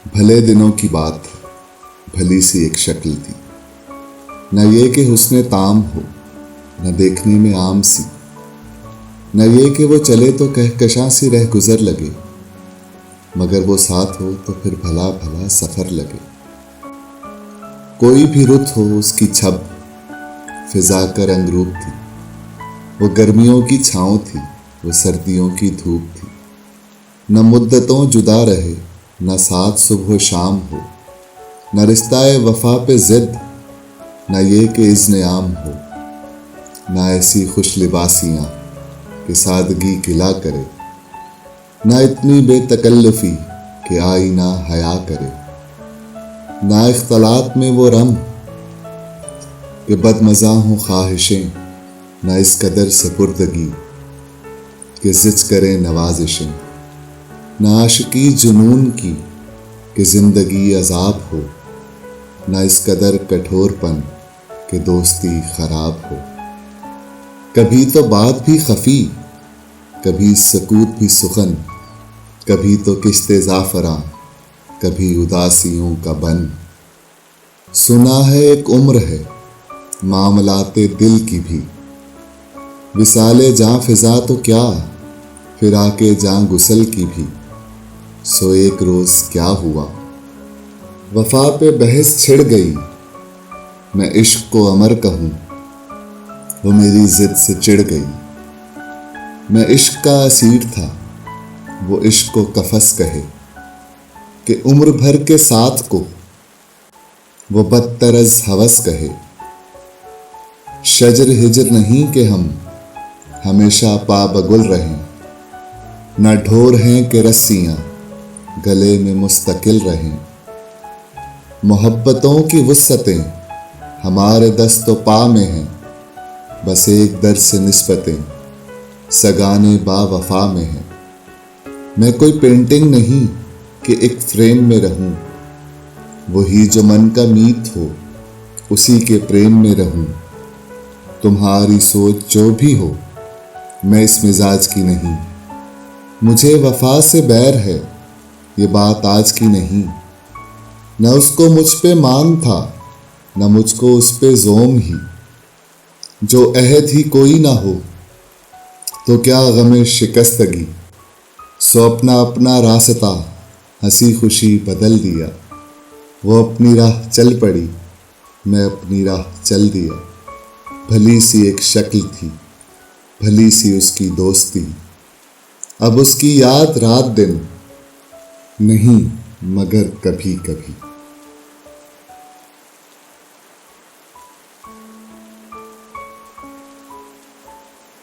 بھلے دنوں کی بات بھلی سی ایک شکل تھی، نہ یہ کہ حسن تام ہو، نہ دیکھنے میں عام سی، نہ یہ کہ وہ چلے تو کہکشاں سی رہ گزر لگے، مگر وہ ساتھ ہو تو پھر بھلا بھلا سفر لگے۔ کوئی بھی رت ہو اس کی چھب فضا کا رنگ روپ تھی، وہ گرمیوں کی چھاؤں تھی، وہ سردیوں کی دھوپ تھی، نہ مدتوں جدا رہے، نہ ساتھ صبح و شام ہو، نہ رشتہ وفا پہ ضد، نہ یہ کہ اذن عام ہو، نہ ایسی خوش لباسیاں کہ سادگی گلا کرے، نہ اتنی بے تکلفی کہ آئینہ حیا کرے، نہ اختلاط میں وہ رم کہ بدمزاح ہوں خواہشیں، نہ اس قدر سپردگی کہ زچ کریں نوازشیں، نہ عاشقی جنون کی کہ زندگی عذاب ہو، نہ اس قدر کٹھور پن کہ دوستی خراب ہو۔ کبھی تو بات بھی خفی، کبھی سکوت بھی سخن، کبھی تو کشت زعفراں، کبھی اداسیوں کا بن۔ سنا ہے ایک عمر ہے معاملات دل کی بھی، وصال جاں فضا تو کیا فراق جاں گسل کی بھی۔ سو ایک روز کیا ہوا، وفا پہ بحث چھڑ گئی، میں عشق کو امر کہوں، وہ میری ضد سے چڑ گئی۔ میں عشق کا اسیر تھا، وہ عشق کو قفس کہے، کہ عمر بھر کے ساتھ کو وہ بدتر از ہوس کہے۔ شجر ہجر نہیں کہ ہم ہمیشہ پا بگل رہیں، نہ ڈھور ہیں کہ رسیاں گلے میں مستقل رہیں۔ محبتوں کی وسعتیں ہمارے دست و پا میں ہیں، بس ایک در سے نسبتیں سگانے با وفا میں ہیں۔ میں کوئی پینٹنگ نہیں کہ ایک فریم میں رہوں، وہی جو من کا میت ہو اسی کے پریم میں رہوں۔ تمہاری سوچ جو بھی ہو میں اس مزاج کی نہیں، مجھے وفا سے بیر ہے یہ بات آج کی نہیں۔ نہ اس کو مجھ پہ مان تھا، نہ مجھ کو اس پہ زوم ہی، جو عہد ہی کوئی نہ ہو تو کیا غم شکستگی۔ سو اپنا اپنا راستہ ہنسی خوشی بدل دیا، وہ اپنی راہ چل پڑی، میں اپنی راہ چل دیا۔ بھلی سی ایک شکل تھی، بھلی سی اس کی دوستی، اب اس کی یاد رات دن نہیں مگر کبھی کبھی۔